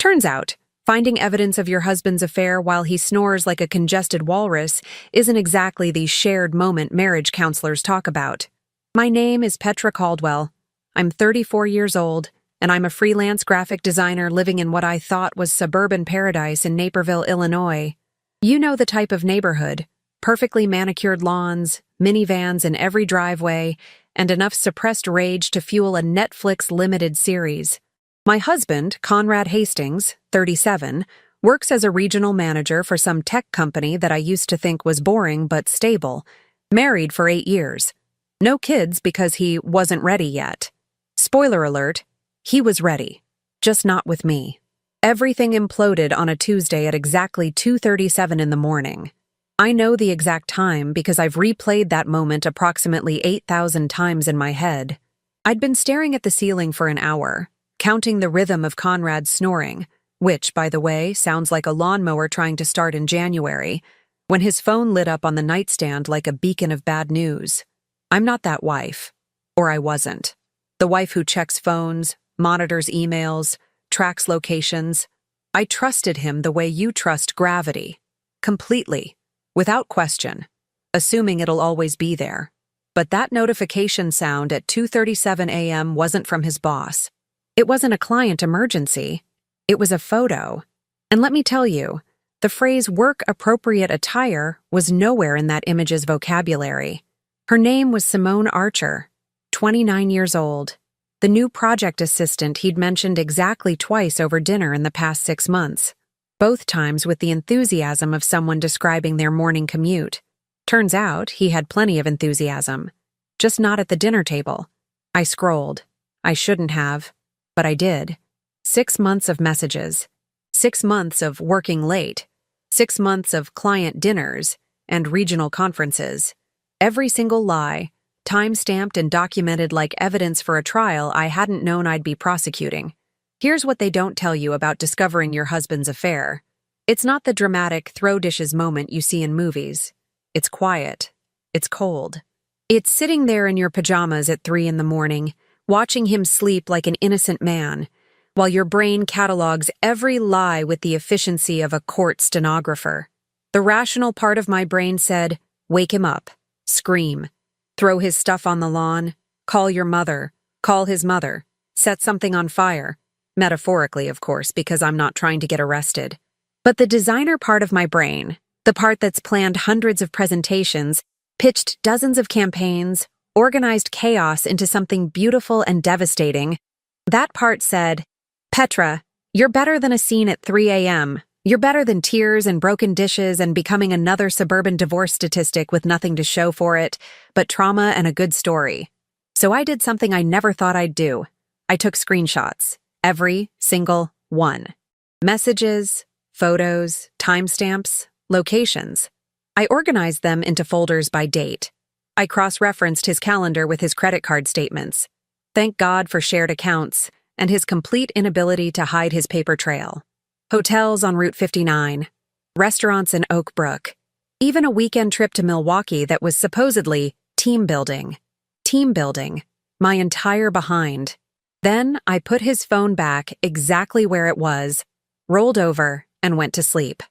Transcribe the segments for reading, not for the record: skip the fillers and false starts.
Turns out, finding evidence of your husband's affair while he snores like a congested walrus isn't exactly the shared moment marriage counselors talk about. My name is Petra Caldwell. I'm 34 years old, and I'm a freelance graphic designer living in what I thought was suburban paradise in Naperville, Illinois. You know the type of neighborhood: perfectly manicured lawns, minivans in every driveway, and enough suppressed rage to fuel a Netflix limited series. My husband, Conrad Hastings, 37, works as a regional manager for some tech company that I used to think was boring but stable, married for 8 years. No kids because he wasn't ready yet. Spoiler alert, he was ready, just not with me. Everything imploded on a Tuesday at exactly 2:37 in the morning. I know the exact time because I've replayed that moment approximately 8,000 times in my head. I'd been staring at the ceiling for an hour, counting the rhythm of Conrad's snoring, which, by the way, sounds like a lawnmower trying to start in January, when his phone lit up on the nightstand like a beacon of bad news. I'm not that wife. Or I wasn't. The wife who checks phones, monitors emails, tracks locations. I trusted him the way you trust gravity. Completely. Without question. Assuming it'll always be there. But that notification sound at 2:37 a.m. wasn't from his boss. It wasn't a client emergency. It was a photo. And let me tell you, the phrase work-appropriate attire was nowhere in that image's vocabulary. Her name was Simone Archer, 29 years old, the new project assistant he'd mentioned exactly twice over dinner in the past 6 months, both times with the enthusiasm of someone describing their morning commute. Turns out he had plenty of enthusiasm, just not at the dinner table. I scrolled. I shouldn't have, but I did. 6 months of messages, 6 months of working late, 6 months of client dinners and regional conferences. Every single lie, time-stamped and documented like evidence for a trial I hadn't known I'd be prosecuting. Here's what they don't tell you about discovering your husband's affair. It's not the dramatic throw dishes moment you see in movies. It's quiet. It's cold. It's sitting there in your pajamas at 3 in the morning, watching him sleep like an innocent man, while your brain catalogs every lie with the efficiency of a court stenographer. The rational part of my brain said, wake him up. Scream. Throw his stuff on the lawn. Call your mother. Call his mother. Set something on fire. Metaphorically, of course, because I'm not trying to get arrested. But the designer part of my brain, the part that's planned hundreds of presentations, pitched dozens of campaigns, organized chaos into something beautiful and devastating, that part said, Petra, you're better than a scene at 3 a.m. You're better than tears and broken dishes and becoming another suburban divorce statistic with nothing to show for it, but trauma and a good story. So I did something I never thought I'd do. I took screenshots. Every single one. Messages, photos, timestamps, locations. I organized them into folders by date. I cross-referenced his calendar with his credit card statements. Thank God for shared accounts and his complete inability to hide his paper trail. Hotels on Route 59, restaurants in Oak Brook, even a weekend trip to Milwaukee that was supposedly team building. Team building. My entire behind. Then I put his phone back exactly where it was, rolled over, and went to sleep.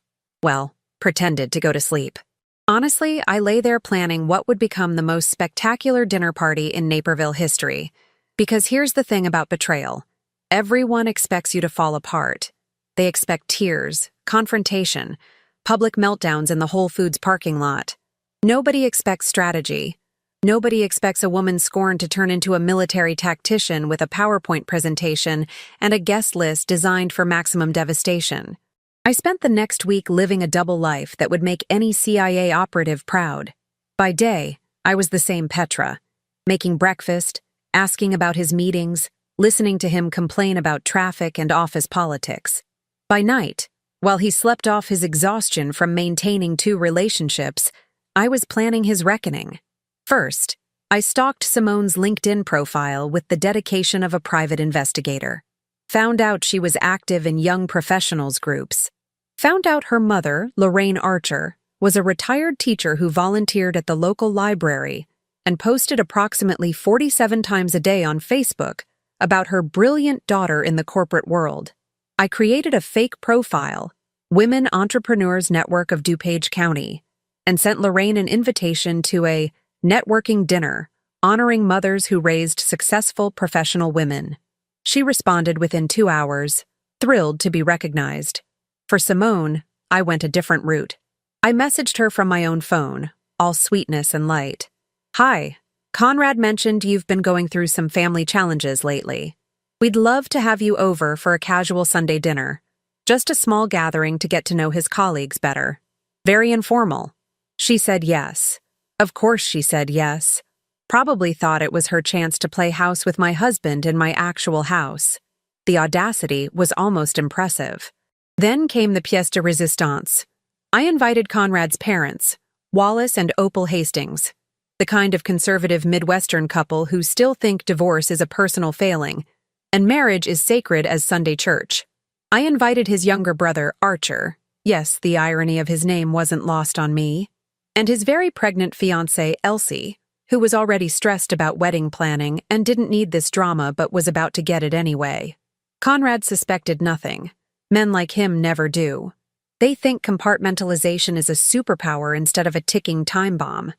Well, pretended to go to sleep. Honestly, I lay there planning what would become the most spectacular dinner party in Naperville history. Because here's the thing about betrayal. Everyone expects you to fall apart. They expect tears, confrontation, public meltdowns in the Whole Foods parking lot. Nobody expects strategy. Nobody expects a woman scorned to turn into a military tactician with a PowerPoint presentation and a guest list designed for maximum devastation. I spent the next week living a double life that would make any CIA operative proud. By day, I was the same Petra, making breakfast, asking about his meetings, listening to him complain about traffic and office politics. By night, while he slept off his exhaustion from maintaining 2 relationships, I was planning his reckoning. First, I stalked Simone's LinkedIn profile with the dedication of a private investigator. Found out she was active in young professionals groups. Found out her mother, Lorraine Archer, was a retired teacher who volunteered at the local library and posted approximately 47 times a day on Facebook about her brilliant daughter in the corporate world. I created a fake profile, Women Entrepreneurs Network of DuPage County, and sent Lorraine an invitation to a networking dinner honoring mothers who raised successful professional women. She responded within 2 hours, thrilled to be recognized. For Simone, I went a different route. I messaged her from my own phone, all sweetness and light. Hi, Conrad mentioned you've been going through some family challenges lately. We'd love to have you over for a casual Sunday dinner. Just a small gathering to get to know his colleagues better. Very informal. She said yes. Of course she said yes. Probably thought it was her chance to play house with my husband in my actual house. The audacity was almost impressive. Then came the pièce de résistance. I invited Conrad's parents, Wallace and Opal Hastings, the kind of conservative Midwestern couple who still think divorce is a personal failing, and marriage is sacred as Sunday church. I invited his younger brother, Archer. Yes, the irony of his name wasn't lost on me. And his very pregnant fiancée, Elsie, who was already stressed about wedding planning and didn't need this drama but was about to get it anyway. Conrad suspected nothing. Men like him never do. They think compartmentalization is a superpower instead of a ticking time bomb.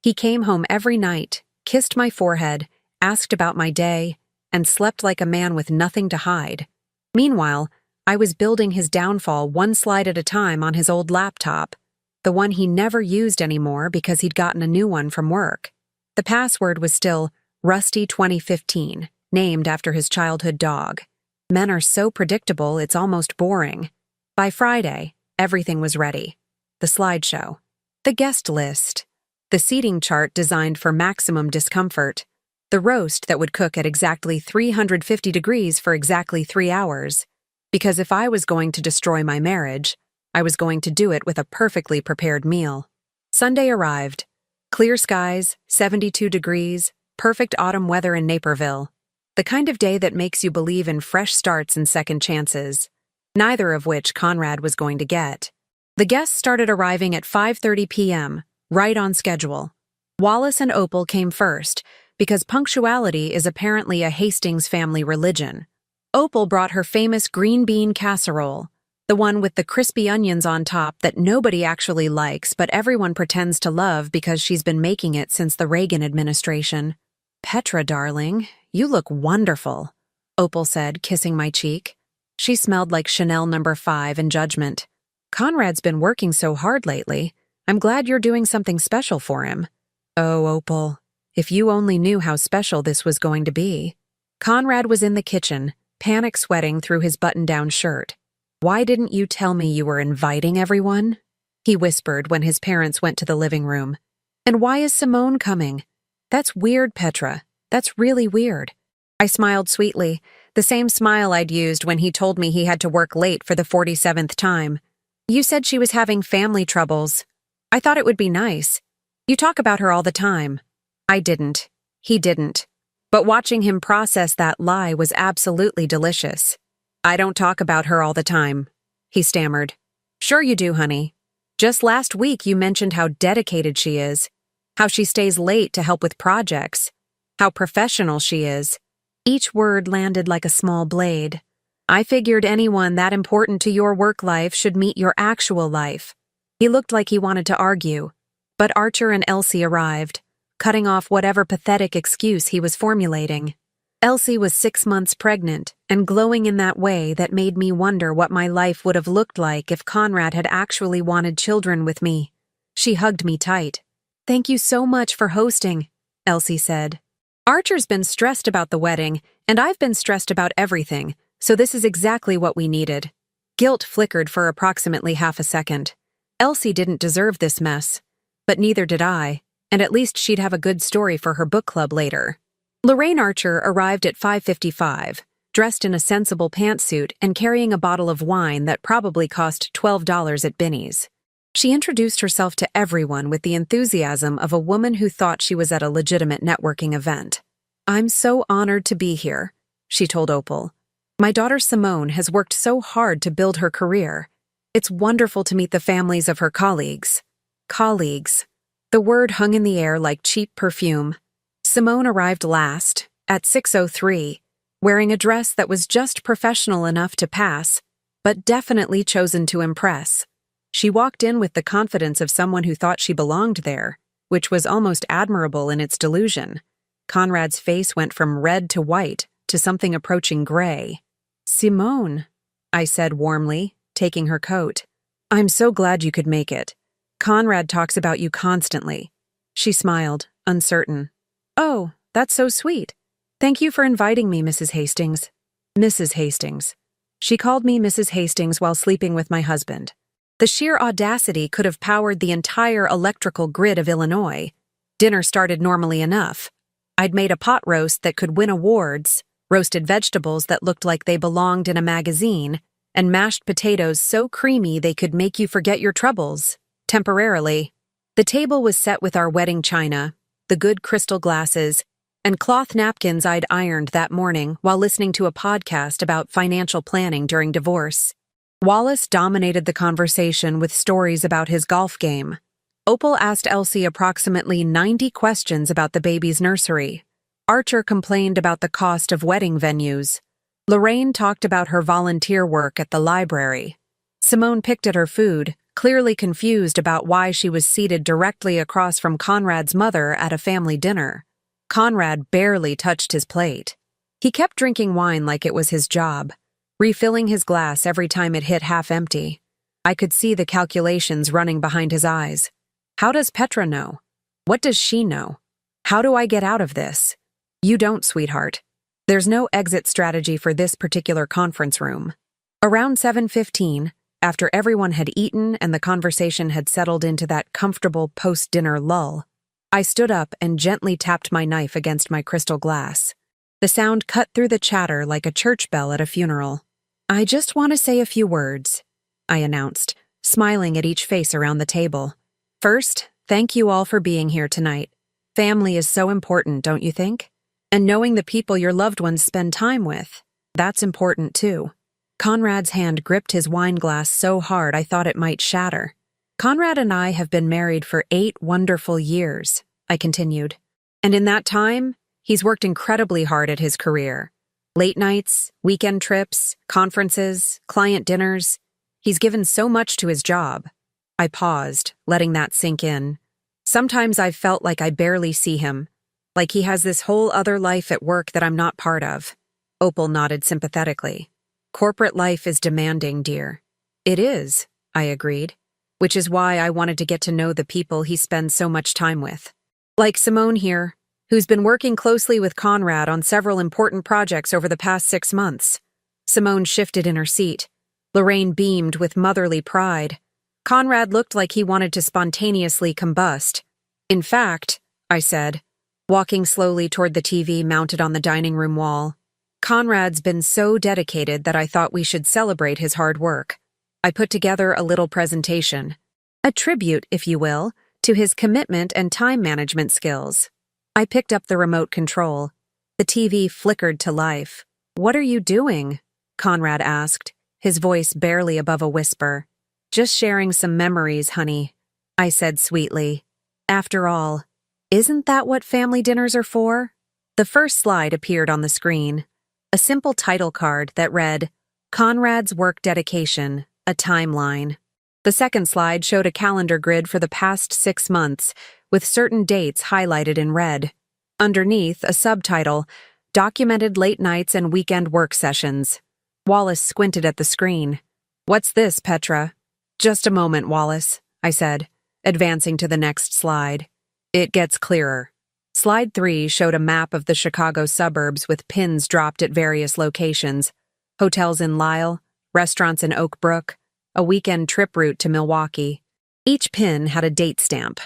He came home every night, kissed my forehead, asked about my day, and slept like a man with nothing to hide. Meanwhile, I was building his downfall one slide at a time on his old laptop, the one he never used anymore because he'd gotten a new one from work. The password was still Rusty 2015, named after his childhood dog. Men are so predictable, it's almost boring. By Friday, everything was ready. The slideshow, the guest list, the seating chart designed for maximum discomfort, the roast that would cook at exactly 350 degrees for exactly 3 hours. Because if I was going to destroy my marriage, I was going to do it with a perfectly prepared meal. Sunday arrived. Clear skies, 72 degrees, perfect autumn weather in Naperville. The kind of day that makes you believe in fresh starts and second chances. Neither of which Conrad was going to get. The guests started arriving at 5:30 p.m., right on schedule. Wallace and Opal came first, because punctuality is apparently a Hastings family religion. Opal brought her famous green bean casserole, the one with the crispy onions on top that nobody actually likes but everyone pretends to love because she's been making it since the Reagan administration. "Petra, darling, you look wonderful," Opal said, kissing my cheek. She smelled like Chanel No. 5 in judgment. "Conrad's been working so hard lately. I'm glad you're doing something special for him." Oh, Opal, if you only knew how special this was going to be. Conrad was in the kitchen, panic sweating through his button-down shirt. "Why didn't you tell me you were inviting everyone?" he whispered when his parents went to the living room. "And why is Simone coming? That's weird, Petra. That's really weird." I smiled sweetly, the same smile I'd used when he told me he had to work late for the 47th time. "You said she was having family troubles. I thought it would be nice. You talk about her all the time." I didn't. He didn't. But watching him process that lie was absolutely delicious. "I don't talk about her all the time," he stammered. "Sure you do, honey. Just last week you mentioned how dedicated she is, how she stays late to help with projects, how professional she is." Each word landed like a small blade. "I figured anyone that important to your work life should meet your actual life." He looked like he wanted to argue, but Archer and Elsie arrived, cutting off whatever pathetic excuse he was formulating. Elsie was 6 months pregnant and glowing in that way that made me wonder what my life would have looked like if Conrad had actually wanted children with me. She hugged me tight. "Thank you so much for hosting," Elsie said. "Archer's been stressed about the wedding, and I've been stressed about everything, so this is exactly what we needed." Guilt flickered for approximately half a second. Elsie didn't deserve this mess, but neither did I, and at least she'd have a good story for her book club later. Lorraine Archer arrived at 5:55, dressed in a sensible pantsuit and carrying a bottle of wine that probably cost $12 at Binny's. She introduced herself to everyone with the enthusiasm of a woman who thought she was at a legitimate networking event. "I'm so honored to be here," she told Opal. "My daughter Simone has worked so hard to build her career. It's wonderful to meet the families of her colleagues." Colleagues. The word hung in the air like cheap perfume. Simone arrived last, at 6:03, wearing a dress that was just professional enough to pass, but definitely chosen to impress. She walked in with the confidence of someone who thought she belonged there, which was almost admirable in its delusion. Conrad's face went from red to white to something approaching gray. "Simone," I said warmly, taking her coat. "I'm so glad you could make it. Conrad talks about you constantly." She smiled, uncertain. "Oh, that's so sweet. Thank you for inviting me, Mrs. Hastings." "Mrs. Hastings." She called me Mrs. Hastings while sleeping with my husband. The sheer audacity could have powered the entire electrical grid of Illinois. Dinner started normally enough. I'd made a pot roast that could win awards, roasted vegetables that looked like they belonged in a magazine, and mashed potatoes so creamy they could make you forget your troubles, temporarily. The table was set with our wedding china, the good crystal glasses, and cloth napkins I'd ironed that morning while listening to a podcast about financial planning during divorce. Wallace dominated the conversation with stories about his golf game. Opal asked Elsie approximately 90 questions about the baby's nursery. Archer complained about the cost of wedding venues. Lorraine talked about her volunteer work at the library. Simone picked at her food, clearly confused about why she was seated directly across from Conrad's mother at a family dinner. Conrad barely touched his plate. He kept drinking wine like it was his job, refilling his glass every time it hit half empty. I could see the calculations running behind his eyes. How does Petra know? What does she know? How do I get out of this? You don't, sweetheart. There's no exit strategy for this particular conference room. Around 7:15, after everyone had eaten and the conversation had settled into that comfortable post-dinner lull, I stood up and gently tapped my knife against my crystal glass. The sound cut through the chatter like a church bell at a funeral. "I just want to say a few words," I announced, smiling at each face around the table. "First, thank you all for being here tonight. Family is so important, don't you think? And knowing the people your loved ones spend time with, that's important too." Conrad's hand gripped his wine glass so hard I thought it might shatter. "Conrad and I have been married for 8 wonderful years," I continued. "And in that time, he's worked incredibly hard at his career. Late nights, weekend trips, conferences, client dinners. He's given so much to his job." I paused, letting that sink in. "Sometimes I've felt like I barely see him, like he has this whole other life at work that I'm not part of." Opal nodded sympathetically. "Corporate life is demanding, dear." "It is," I agreed, "which is why I wanted to get to know the people he spends so much time with. Like Simone here, who's been working closely with Conrad on several important projects over the past 6 months." Simone shifted in her seat. Lorraine beamed with motherly pride. Conrad looked like he wanted to spontaneously combust. "In fact," I said, walking slowly toward the TV mounted on the dining room wall, "Conrad's been so dedicated that I thought we should celebrate his hard work." I put together a little presentation, a tribute, if you will, to his commitment and time management skills. I picked up the remote control. The TV flickered to life. "What are you doing?" Conrad asked, his voice barely above a whisper. "Just sharing some memories, honey," I said sweetly. "After all, isn't that what family dinners are for?" The first slide appeared on the screen, a simple title card that read, "Conrad's Work Dedication, a Timeline." The second slide showed a calendar grid for the past 6 months, with certain dates highlighted in red. Underneath, a subtitle, "Documented Late Nights and Weekend Work Sessions." Wallace squinted at the screen. "What's this, Petra?" "Just a moment, Wallace," I said, advancing to the next slide. It gets clearer. Slide 3 showed a map of the Chicago suburbs with pins dropped at various locations. Hotels in Lisle, restaurants in Oak Brook, a weekend trip route to Milwaukee. Each pin had a date stamp.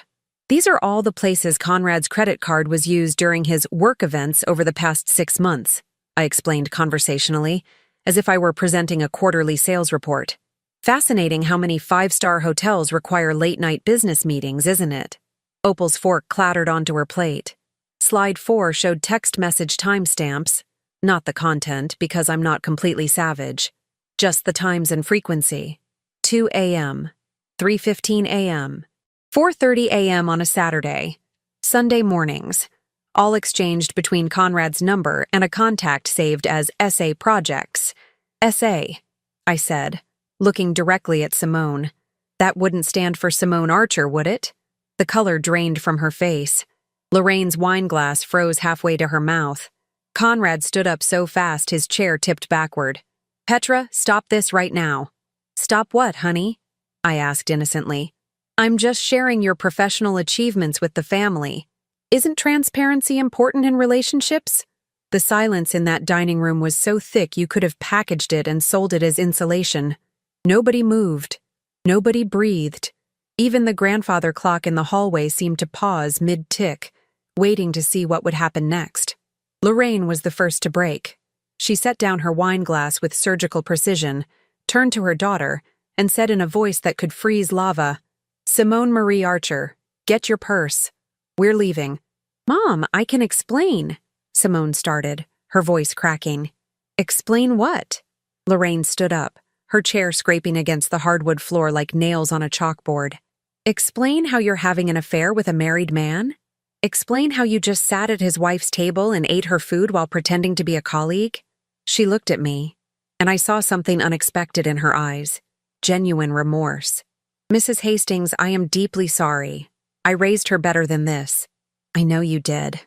These are all the places Conrad's credit card was used during his work events over the past 6 months, I explained conversationally, as if I were presenting a quarterly sales report. Fascinating how many 5-star hotels require late-night business meetings, isn't it? Opal's fork clattered onto her plate. Slide 4 showed text message timestamps, not the content because I'm not completely savage, just the times and frequency. 2 a.m., 3:15 a.m., 4:30 a.m. on a Saturday, Sunday mornings, all exchanged between Conrad's number and a contact saved as SA Projects. SA, I said, looking directly at Simone. That wouldn't stand for Simone Archer, would it? The color drained from her face. Lorraine's wine glass froze halfway to her mouth. Conrad stood up so fast his chair tipped backward. Petra, stop this right now. Stop what, honey? I asked innocently. I'm just sharing your professional achievements with the family. Isn't transparency important in relationships? The silence in that dining room was so thick you could have packaged it and sold it as insulation. Nobody moved. Nobody breathed. Even the grandfather clock in the hallway seemed to pause mid-tick, waiting to see what would happen next. Lorraine was the first to break. She set down her wine glass with surgical precision, turned to her daughter, and said in a voice that could freeze lava, Simone Marie Archer, get your purse. We're leaving. Mom, I can explain, Simone started, her voice cracking. Explain what? Lorraine stood up, her chair scraping against the hardwood floor like nails on a chalkboard. Explain how you're having an affair with a married man? Explain how you just sat at his wife's table and ate her food while pretending to be a colleague? She looked at me, and I saw something unexpected in her eyes. Genuine remorse. Mrs. Hastings, I am deeply sorry. I raised her better than this. I know you did,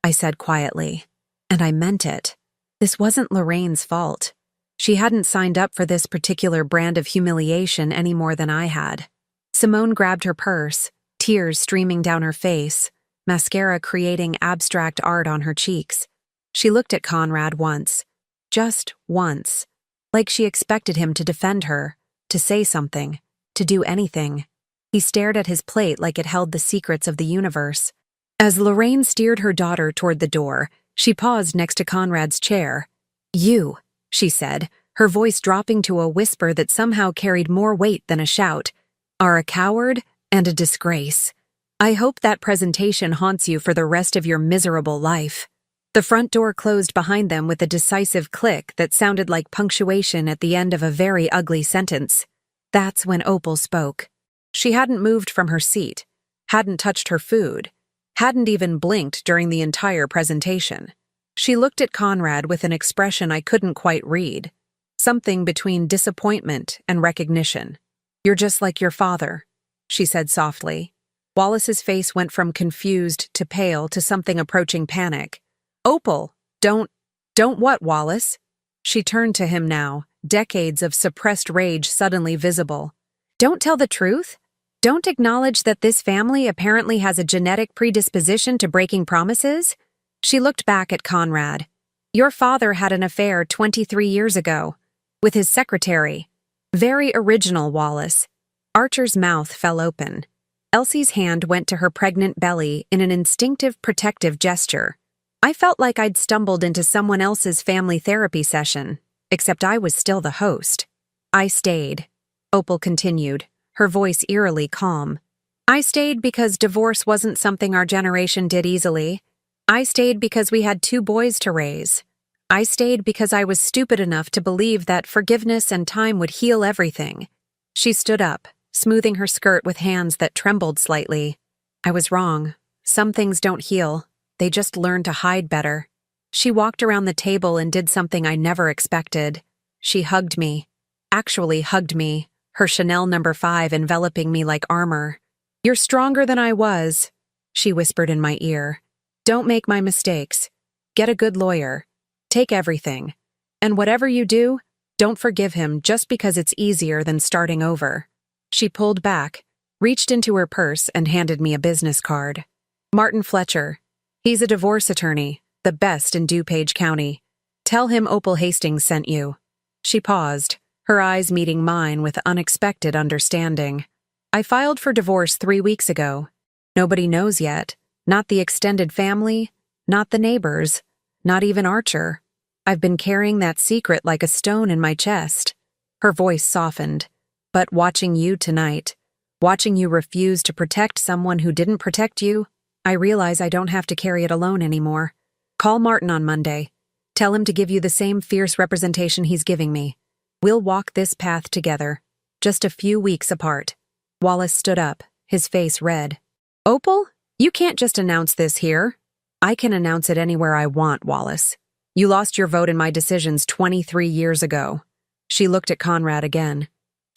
I said quietly. And I meant it. This wasn't Lorraine's fault. She hadn't signed up for this particular brand of humiliation any more than I had. Simone grabbed her purse, tears streaming down her face, mascara creating abstract art on her cheeks. She looked at Conrad once. Just once. Like she expected him to defend her, to say something, to do anything. He stared at his plate like it held the secrets of the universe. As Lorraine steered her daughter toward the door, she paused next to Conrad's chair. You, she said, her voice dropping to a whisper that somehow carried more weight than a shout, are a coward and a disgrace. I hope that presentation haunts you for the rest of your miserable life. The front door closed behind them with a decisive click that sounded like punctuation at the end of a very ugly sentence. That's when Opal spoke. She hadn't moved from her seat, hadn't touched her food, hadn't even blinked during the entire presentation. She looked at Conrad with an expression I couldn't quite read, something between disappointment and recognition. You're just like your father, she said softly. Wallace's face went from confused to pale to something approaching panic. Opal, don't what, Wallace? She turned to him now, decades of suppressed rage suddenly visible. Don't tell the truth? Don't acknowledge that this family apparently has a genetic predisposition to breaking promises? She looked back at Conrad. Your father had an affair 23 years ago. With his secretary. Very original, Wallace. Archer's mouth fell open. Elsie's hand went to her pregnant belly in an instinctive protective gesture. I felt like I'd stumbled into someone else's family therapy session, except I was still the host. I stayed. Opal continued, her voice eerily calm. I stayed because divorce wasn't something our generation did easily. I stayed because we had 2 boys to raise. I stayed because I was stupid enough to believe that forgiveness and time would heal everything. She stood up, smoothing her skirt with hands that trembled slightly. I was wrong. Some things don't heal. They just learn to hide better. She walked around the table and did something I never expected. She hugged me. Actually hugged me, her Chanel No. 5 enveloping me like armor. You're stronger than I was, she whispered in my ear. Don't make my mistakes. Get a good lawyer. Take everything. And whatever you do, don't forgive him just because it's easier than starting over. She pulled back, reached into her purse and handed me a business card. Martin Fletcher. He's a divorce attorney, the best in DuPage County. Tell him Opal Hastings sent you. She paused, her eyes meeting mine with unexpected understanding. I filed for divorce 3 weeks ago. Nobody knows yet. Not the extended family, not the neighbors, not even Archer. I've been carrying that secret like a stone in my chest. Her voice softened. But watching you tonight, watching you refuse to protect someone who didn't protect you, I realize I don't have to carry it alone anymore. Call Martin on Monday. Tell him to give you the same fierce representation he's giving me. We'll walk this path together, just a few weeks apart. Wallace stood up, his face red. Opal, you can't just announce this here. I can announce it anywhere I want, Wallace. You lost your vote in my decisions 23 years ago. She looked at Conrad again.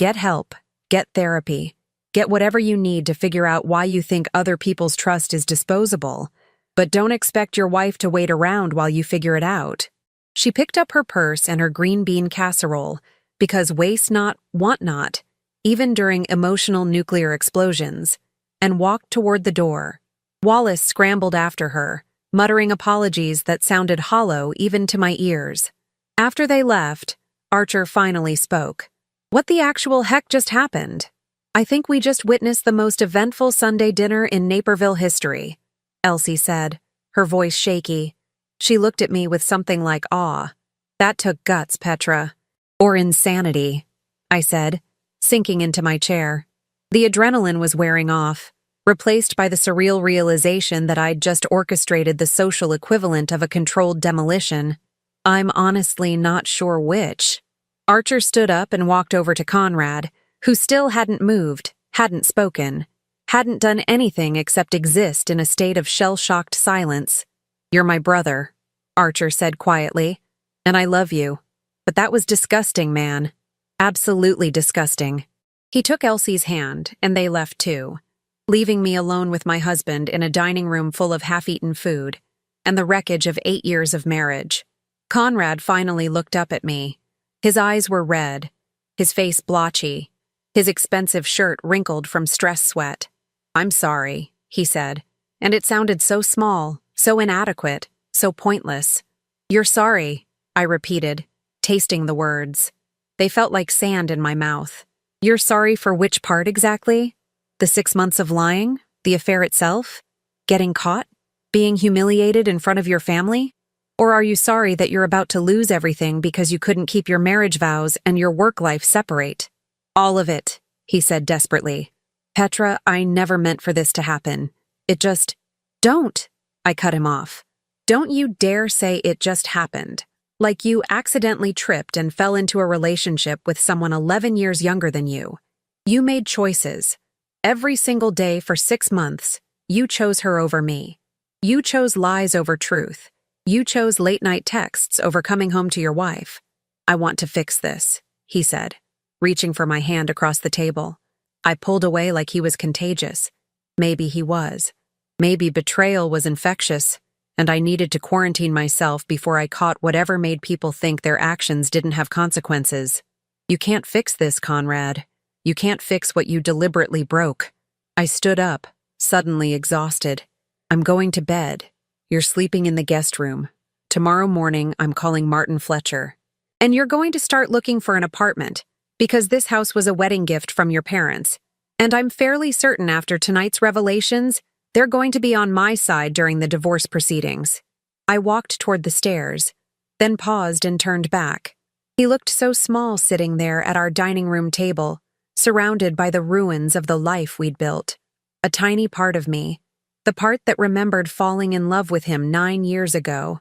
Get help. Get therapy. Get whatever you need to figure out why you think other people's trust is disposable. But don't expect your wife to wait around while you figure it out. She picked up her purse and her green bean casserole, because waste not, want not, even during emotional nuclear explosions, and walked toward the door. Wallace scrambled after her, muttering apologies that sounded hollow even to my ears. After they left, Archer finally spoke. What the actual heck just happened? I think we just witnessed the most eventful Sunday dinner in Naperville history, Elsie said, her voice shaky. She looked at me with something like awe. That took guts, Petra. Or insanity, I said, sinking into my chair. The adrenaline was wearing off, replaced by the surreal realization that I'd just orchestrated the social equivalent of a controlled demolition. I'm honestly not sure which. Archer stood up and walked over to Conrad, who still hadn't moved, hadn't spoken, hadn't done anything except exist in a state of shell-shocked silence. You're my brother, Archer said quietly, and I love you. But that was disgusting, man. Absolutely disgusting. He took Elsie's hand, and they left too, leaving me alone with my husband in a dining room full of half-eaten food and the wreckage of 8 years of marriage. Conrad finally looked up at me. His eyes were red, his face blotchy, his expensive shirt wrinkled from stress sweat. I'm sorry, he said, and it sounded so small, so inadequate, so pointless. You're sorry, I repeated, tasting the words. They felt like sand in my mouth. You're sorry for which part exactly? The 6 months of lying? The affair itself? Getting caught? Being humiliated in front of your family? Or are you sorry that you're about to lose everything because you couldn't keep your marriage vows and your work life separate? All of it, he said desperately. Petra, I never meant for this to happen. It just... Don't! I cut him off. Don't you dare say it just happened. Like you accidentally tripped and fell into a relationship with someone 11 years younger than you. You made choices. Every single day for 6 months, you chose her over me. You chose lies over truth. You chose late-night texts over coming home to your wife. I want to fix this, he said, reaching for my hand across the table. I pulled away like he was contagious. Maybe he was. Maybe betrayal was infectious, and I needed to quarantine myself before I caught whatever made people think their actions didn't have consequences. You can't fix this, Conrad. You can't fix what you deliberately broke. I stood up, suddenly exhausted. I'm going to bed. You're sleeping in the guest room. Tomorrow morning, I'm calling Martin Fletcher. And you're going to start looking for an apartment, because this house was a wedding gift from your parents. And I'm fairly certain after tonight's revelations, they're going to be on my side during the divorce proceedings. I walked toward the stairs, then paused and turned back. He looked so small sitting there at our dining room table, surrounded by the ruins of the life we'd built. A tiny part of me, the part that remembered falling in love with him 9 years ago,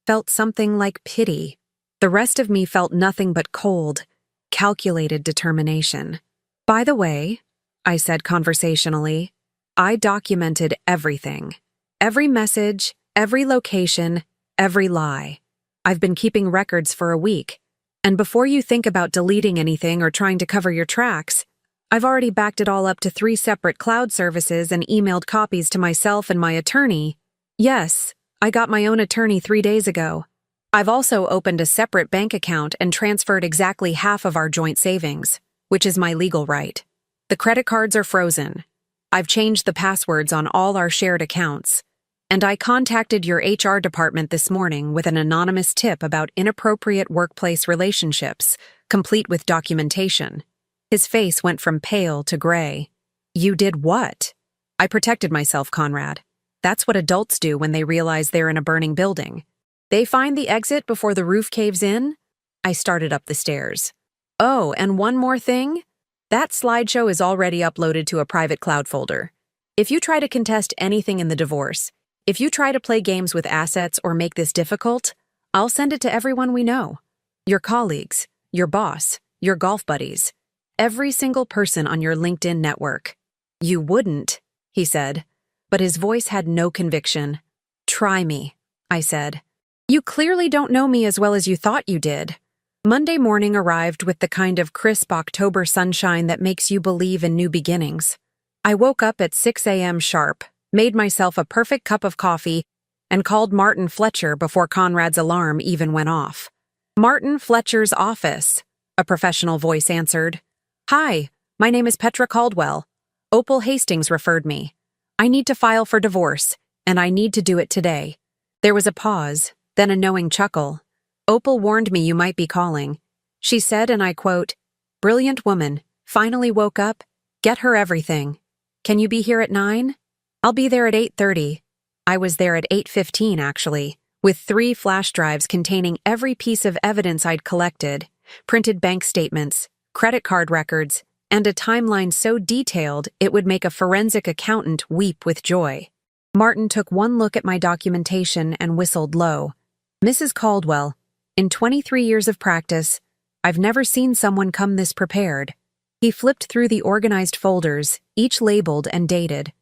felt something like pity. The rest of me felt nothing but cold, calculated determination. By the way, I said conversationally, I documented everything. Every message, every location, every lie. I've been keeping records for a week, and before you think about deleting anything or trying to cover your tracks, I've already backed it all up to 3 separate cloud services and emailed copies to myself and my attorney. Yes, I got my own attorney 3 days ago. I've also opened a separate bank account and transferred exactly half of our joint savings, which is my legal right. The credit cards are frozen. I've changed the passwords on all our shared accounts. And I contacted your HR department this morning with an anonymous tip about inappropriate workplace relationships, complete with documentation. His face went from pale to gray. You did what? I protected myself, Conrad. That's what adults do when they realize they're in a burning building. They find the exit before the roof caves in. I started up the stairs. Oh, and one more thing. That slideshow is already uploaded to a private cloud folder. If you try to contest anything in the divorce, if you try to play games with assets or make this difficult, I'll send it to everyone we know. Your colleagues, your boss, your golf buddies. Every single person on your LinkedIn network. You wouldn't, he said, but his voice had no conviction. Try me, I said. You clearly don't know me as well as you thought you did. Monday morning arrived with the kind of crisp October sunshine that makes you believe in new beginnings. I woke up at 6 a.m. sharp, made myself a perfect cup of coffee, and called Martin Fletcher before Conrad's alarm even went off. "Martin Fletcher's office," a professional voice answered. "Hi, my name is Petra Caldwell. Opal Hastings referred me. I need to file for divorce, and I need to do it today." There was a pause, then a knowing chuckle. "Opal warned me you might be calling. She said, and I quote, 'Brilliant woman, finally woke up, get her everything. Can you be here at 9? I'll be there at 8:30. I was there at 8:15, actually, with 3 flash drives containing every piece of evidence I'd collected, printed bank statements, credit card records, and a timeline so detailed it would make a forensic accountant weep with joy." Martin took one look at my documentation and whistled low. "Mrs. Caldwell, in 23 years of practice, I've never seen someone come this prepared." He flipped through the organized folders, each labeled and dated.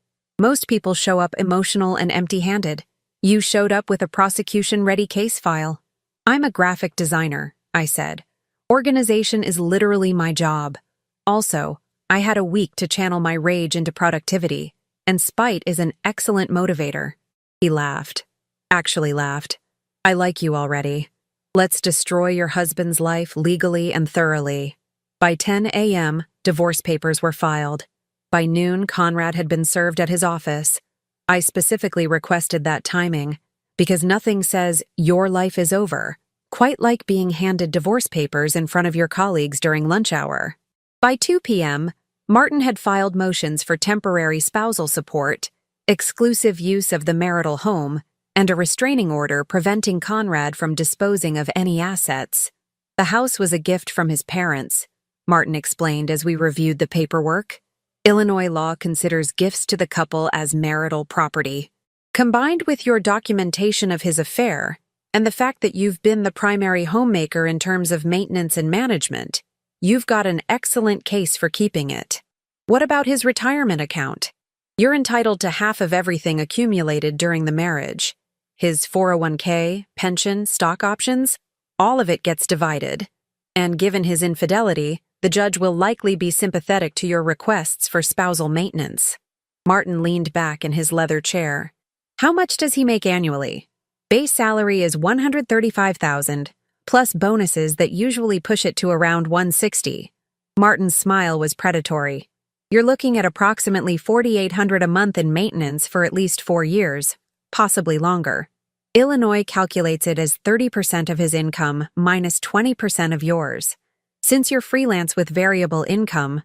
"Most people show up emotional and empty-handed. You showed up with a prosecution-ready case file." "I'm a graphic designer," I said. "Organization is literally my job. Also, I had a week to channel my rage into productivity, and spite is an excellent motivator." He laughed. Actually laughed. "I like you already. Let's destroy your husband's life legally and thoroughly." By 10 a.m., divorce papers were filed. By noon, Conrad had been served at his office. I specifically requested that timing, because nothing says your life is over quite like being handed divorce papers in front of your colleagues during lunch hour. By 2 p.m., Martin had filed motions for temporary spousal support, exclusive use of the marital home, and a restraining order preventing Conrad from disposing of any assets. The house was a gift from his parents, Martin explained as we reviewed the paperwork. Illinois law considers gifts to the couple as marital property. Combined with your documentation of his affair, and the fact that you've been the primary homemaker in terms of maintenance and management, you've got an excellent case for keeping it. What about his retirement account? You're entitled to half of everything accumulated during the marriage. His 401k, pension, stock options, all of it gets divided. And given his infidelity, the judge will likely be sympathetic to your requests for spousal maintenance. Martin leaned back in his leather chair. "How much does he make annually?" "Base salary is $135,000, plus bonuses that usually push it to around $160. Martin's smile was predatory. "You're looking at approximately $4,800 a month in maintenance for at least 4 years, possibly longer. Illinois calculates it as 30% of his income minus 20% of yours. Since you're freelance with variable income,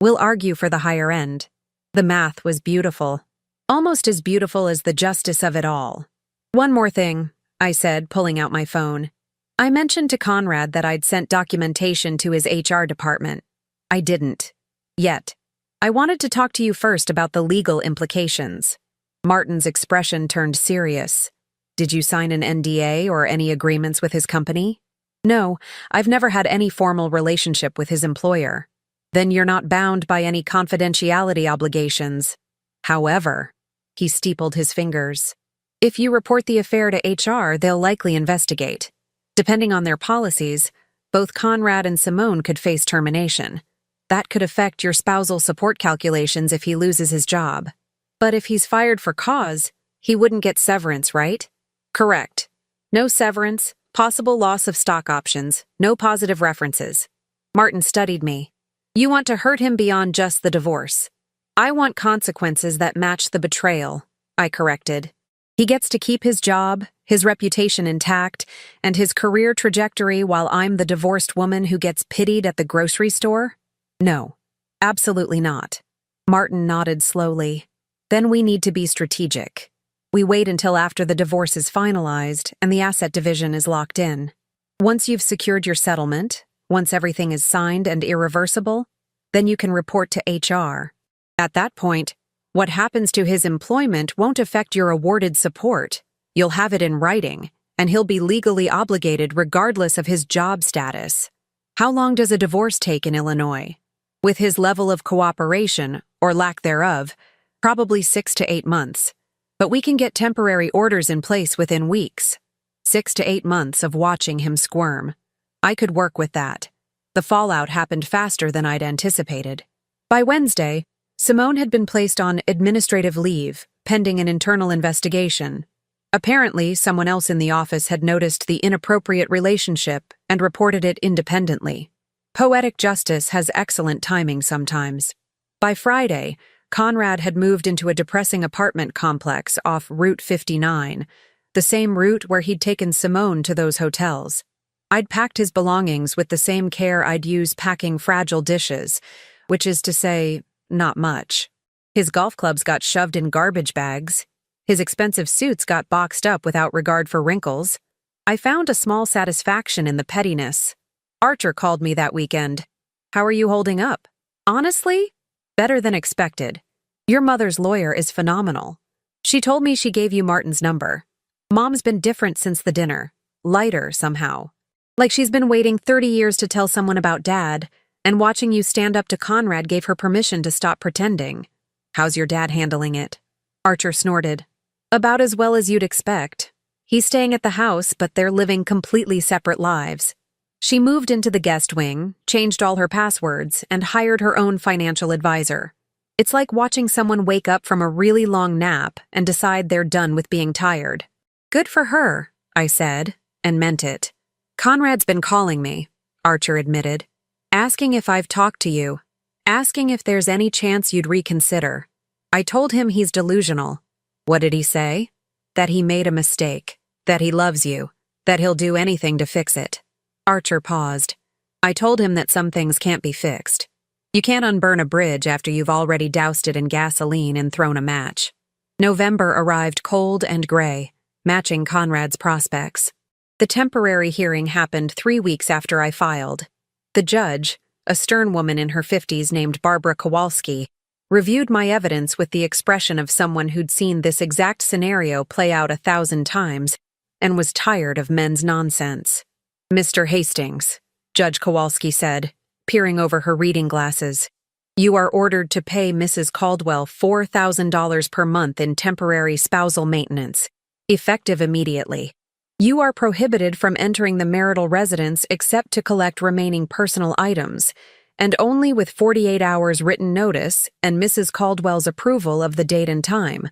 we'll argue for the higher end." The math was beautiful. Almost as beautiful as the justice of it all. "One more thing," I said, pulling out my phone. "I mentioned to Conrad that I'd sent documentation to his HR department. I didn't. Yet. I wanted to talk to you first about the legal implications." Martin's expression turned serious. "Did you sign an NDA or any agreements with his company?" "No, I've never had any formal relationship with his employer." "Then you're not bound by any confidentiality obligations. However," he steepled his fingers, "if you report the affair to HR, they'll likely investigate. Depending on their policies, both Conrad and Simone could face termination. That could affect your spousal support calculations if he loses his job. But if he's fired for cause, he wouldn't get severance, right?" "Correct. No severance, possible loss of stock options, no positive references." Martin studied me. "You want to hurt him beyond just the divorce. I want consequences that match the betrayal," I corrected. "He gets to keep his job, his reputation intact, and his career trajectory while I'm the divorced woman who gets pitied at the grocery store? No, absolutely not." Martin nodded slowly. "Then we need to be strategic. We wait until after the divorce is finalized and the asset division is locked in. Once you've secured your settlement, once everything is signed and irreversible, then you can report to HR. At that point, what happens to his employment won't affect your awarded support. You'll have it in writing, and he'll be legally obligated regardless of his job status. How long does a divorce take in Illinois? With his level of cooperation, or lack thereof, probably 6 to 8 months. But we can get temporary orders in place within weeks. 6 to 8 months of watching him squirm. I could work with that. The fallout happened faster than I'd anticipated. By Wednesday, Simone had been placed on administrative leave, pending an internal investigation. Apparently, someone else in the office had noticed the inappropriate relationship and reported it independently. Poetic justice has excellent timing sometimes. By Friday, Conrad had moved into a depressing apartment complex off Route 59, the same route where he'd taken Simone to those hotels. I'd packed his belongings with the same care I'd use packing fragile dishes, which is to say, not much. His golf clubs got shoved in garbage bags. His expensive suits got boxed up without regard for wrinkles. I found a small satisfaction in the pettiness. Archer called me that weekend. "How are you holding up?" "Honestly, better than expected. Your mother's lawyer is phenomenal. She told me she gave you Martin's number. Mom's been different since the dinner. Lighter, somehow. Like she's been waiting 30 years to tell someone about Dad, and watching you stand up to Conrad gave her permission to stop pretending. How's your dad handling it?" Archer snorted. "About as well as you'd expect. He's staying at the house, but they're living completely separate lives. She moved into the guest wing, changed all her passwords, and hired her own financial advisor. It's like watching someone wake up from a really long nap and decide they're done with being tired." "Good for her," I said, and meant it. "Conrad's been calling me," Archer admitted. "Asking if I've talked to you. Asking if there's any chance you'd reconsider. I told him he's delusional." "What did he say?" "That he made a mistake. That he loves you. That he'll do anything to fix it." Archer paused. "I told him that some things can't be fixed. You can't unburn a bridge after you've already doused it in gasoline and thrown a match." November arrived cold and gray, matching Conrad's prospects. The temporary hearing happened 3 weeks after I filed. The judge, a stern woman in her 50s named Barbara Kowalski, reviewed my evidence with the expression of someone who'd seen this exact scenario play out 1,000 times and was tired of men's nonsense. "Mr. Hastings," Judge Kowalski said, peering over her reading glasses, "you are ordered to pay Mrs. Caldwell $4,000 per month in temporary spousal maintenance, effective immediately. You are prohibited from entering the marital residence except to collect remaining personal items, and only with 48 hours written notice and Mrs. Caldwell's approval of the date and time.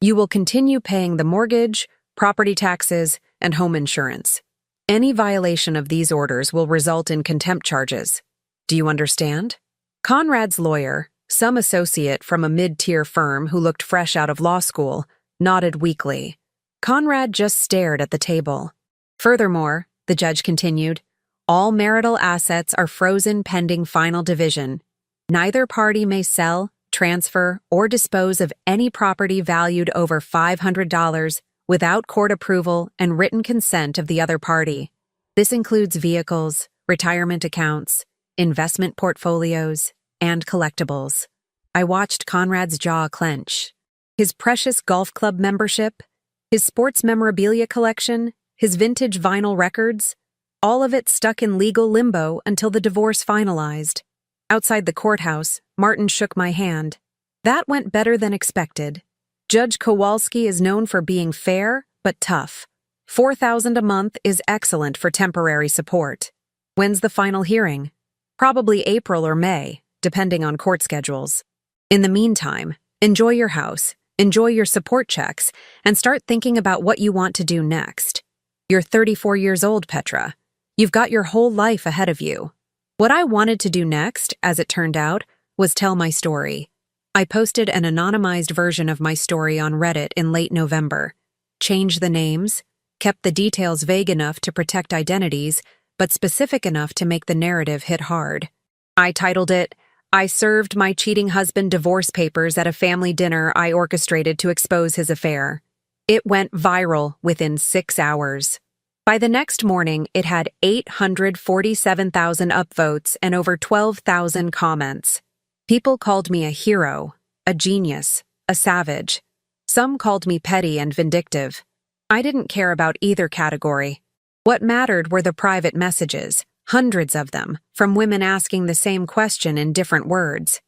You will continue paying the mortgage, property taxes, and home insurance. Any violation of these orders will result in contempt charges. Do you understand?" Conrad's lawyer, some associate from a mid-tier firm who looked fresh out of law school, nodded weakly. Conrad just stared at the table. "Furthermore," the judge continued, "all marital assets are frozen pending final division. Neither party may sell, transfer, or dispose of any property valued over $500 without court approval and written consent of the other party. This includes vehicles, retirement accounts, investment portfolios, and collectibles." I watched Conrad's jaw clench. His precious golf club membership, his sports memorabilia collection, his vintage vinyl records, all of it stuck in legal limbo until the divorce finalized. Outside the courthouse, Martin shook my hand. "That went better than expected. Judge Kowalski is known for being fair, but tough. $4,000 a month is excellent for temporary support. When's the final hearing?" "Probably April or May, depending on court schedules. In the meantime, enjoy your house, enjoy your support checks, and start thinking about what you want to do next. You're 34 years old, Petra. You've got your whole life ahead of you." What I wanted to do next, as it turned out, was tell my story. I posted an anonymized version of my story on Reddit in late November. Changed the names, kept the details vague enough to protect identities, but specific enough to make the narrative hit hard. I titled it, "I served my cheating husband divorce papers at a family dinner I orchestrated to expose his affair." It went viral within 6 hours. By the next morning, it had 847,000 upvotes and over 12,000 comments. People called me a hero, a genius, a savage. Some called me petty and vindictive. I didn't care about either category. What mattered were the private messages, hundreds of them, from women asking the same question in different words.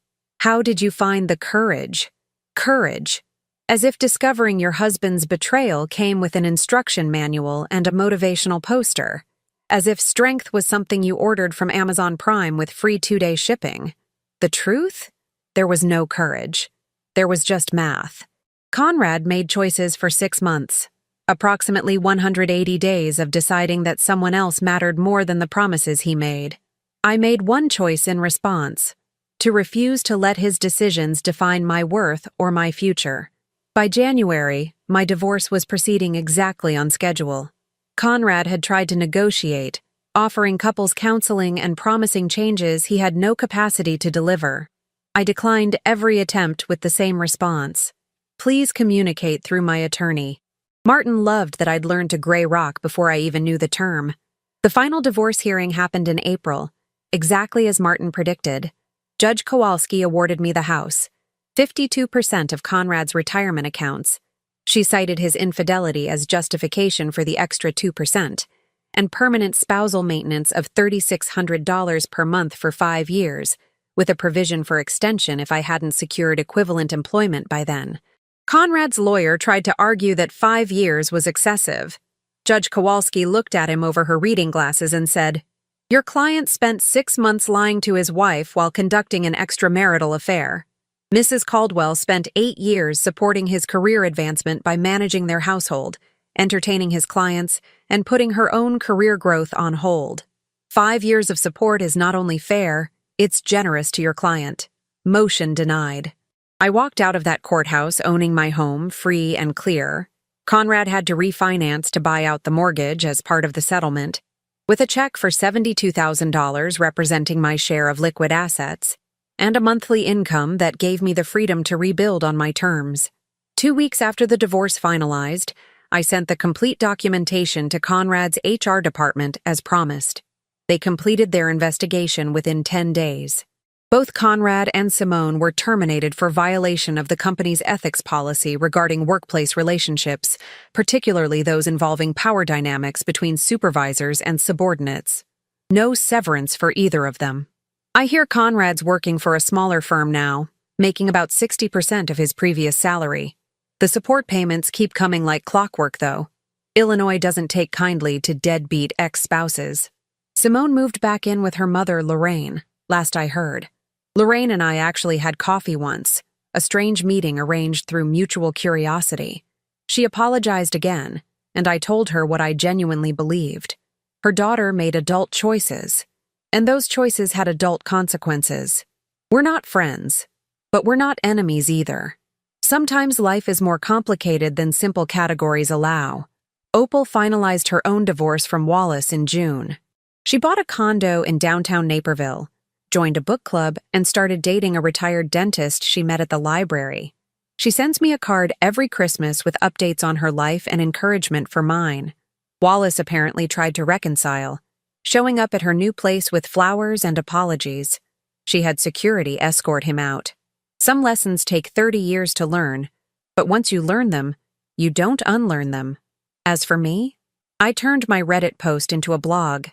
"How did you find the courage?" Courage. As if discovering your husband's betrayal came with an instruction manual and a motivational poster. as if strength was something you ordered from Amazon Prime with free 2-day shipping. The truth? There was no courage. There was just math. Conrad made choices for 6 months, approximately 180 days of deciding that someone else mattered more than the promises he made. I made one choice in response: to refuse to let his decisions define my worth or my future. By January, my divorce was proceeding exactly on schedule. Conrad had tried to negotiate, offering couples counseling and promising changes he had no capacity to deliver. I declined every attempt with the same response: please communicate through my attorney. Martin loved that I'd learned to gray rock before I even knew the term. The final divorce hearing happened in April, exactly as Martin predicted. Judge Kowalski awarded me the house, 52% of Conrad's retirement accounts. She cited his infidelity as justification for the extra 2%, and permanent spousal maintenance of $3,600 per month for 5 years, with a provision for extension if I hadn't secured equivalent employment by then. Conrad's lawyer tried to argue that 5 years was excessive. Judge Kowalski looked at him over her reading glasses and said, "Your client spent 6 months lying to his wife while conducting an extramarital affair. Mrs. Caldwell spent 8 years supporting his career advancement by managing their household, entertaining his clients, and putting her own career growth on hold. 5 years of support is not only fair, it's generous to your client." Motion denied. I walked out of that courthouse owning my home free and clear. Conrad had to refinance to buy out the mortgage as part of the settlement, with a check for $72,000 representing my share of liquid assets, and a monthly income that gave me the freedom to rebuild on my terms. 2 weeks after the divorce finalized, I sent the complete documentation to Conrad's HR department as promised. They completed their investigation within 10 days. Both Conrad and Simone were terminated for violation of the company's ethics policy regarding workplace relationships, particularly those involving power dynamics between supervisors and subordinates. No severance for either of them. I hear Conrad's working for a smaller firm now, making about 60% of his previous salary. The support payments keep coming like clockwork, though. Illinois doesn't take kindly to deadbeat ex-spouses. Simone moved back in with her mother, Lorraine, last I heard. Lorraine and I actually had coffee once, a strange meeting arranged through mutual curiosity. She apologized again, and I told her what I genuinely believed. Her daughter made adult choices, and those choices had adult consequences. We're not friends, but we're not enemies either. Sometimes life is more complicated than simple categories allow. Opal finalized her own divorce from Wallace in June. She bought a condo in downtown Naperville, joined a book club, and started dating a retired dentist she met at the library. She sends me a card every Christmas with updates on her life and encouragement for mine. Wallace apparently tried to reconcile, showing up at her new place with flowers and apologies. She had security escort him out. Some lessons take 30 years to learn, but once you learn them, you don't unlearn them. As for me, I turned my Reddit post into a blog.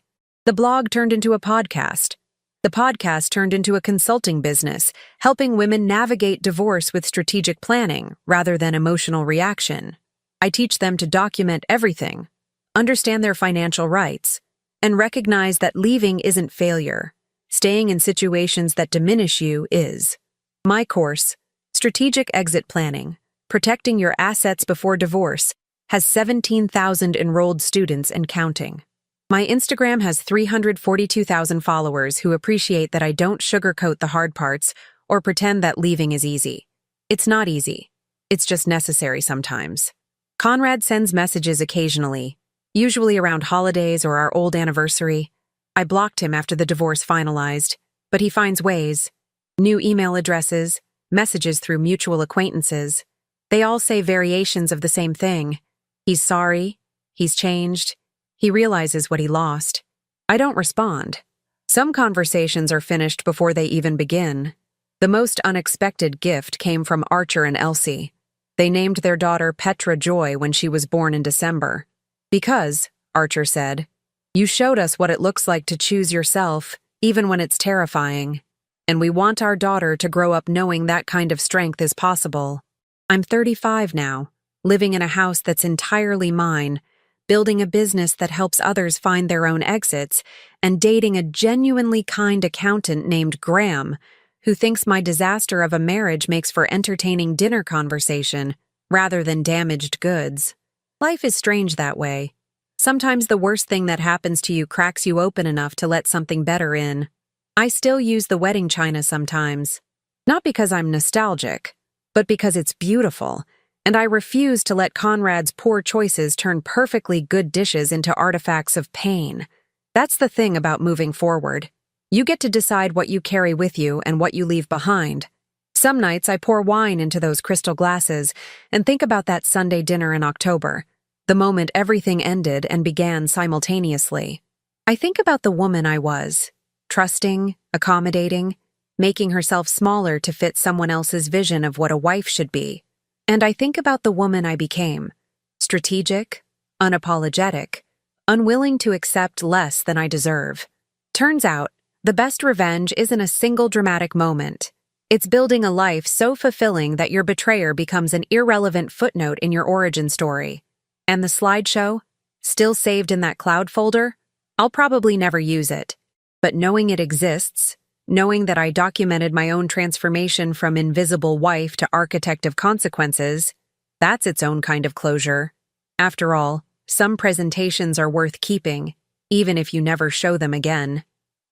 The blog turned into a podcast. The podcast turned into a consulting business, helping women navigate divorce with strategic planning rather than emotional reaction. I teach them to document everything, understand their financial rights, and recognize that leaving isn't failure. Staying in situations that diminish you is. My course, Strategic Exit Planning, Protecting Your Assets Before Divorce, has 17,000 enrolled students and counting. My Instagram has 342,000 followers who appreciate that I don't sugarcoat the hard parts or pretend that leaving is easy. It's not easy. It's just necessary sometimes. Conrad sends messages occasionally, usually around holidays or our old anniversary. I blocked him after the divorce finalized, but he finds ways. New email addresses, messages through mutual acquaintances. They all say variations of the same thing. He's sorry. He's changed. He realizes what he lost. I don't respond. Some conversations are finished before they even begin. The most unexpected gift came from Archer and Elsie. They named their daughter Petra Joy when she was born in December. Because, Archer said, you showed us what it looks like to choose yourself, even when it's terrifying. And we want our daughter to grow up knowing that kind of strength is possible. I'm 35 now, living in a house that's entirely mine, building a business that helps others find their own exits, and dating a genuinely kind accountant named Graham, who thinks my disaster of a marriage makes for entertaining dinner conversation rather than damaged goods. Life is strange that way. Sometimes the worst thing that happens to you cracks you open enough to let something better in. I still use the wedding china sometimes. Not because I'm nostalgic, but because it's beautiful, and I refuse to let Conrad's poor choices turn perfectly good dishes into artifacts of pain. That's the thing about moving forward. You get to decide what you carry with you and what you leave behind. Some nights I pour wine into those crystal glasses and think about that Sunday dinner in October, the moment everything ended and began simultaneously. I think about the woman I was, trusting, accommodating, making herself smaller to fit someone else's vision of what a wife should be. And I think about the woman I became, strategic, unapologetic, unwilling to accept less than I deserve. Turns out, the best revenge isn't a single dramatic moment. It's building a life so fulfilling that your betrayer becomes an irrelevant footnote in your origin story. And the slideshow, still saved in that cloud folder, I'll probably never use it. But knowing it exists, knowing that I documented my own transformation from invisible wife to architect of consequences, that's its own kind of closure. After all, some presentations are worth keeping, even if you never show them again.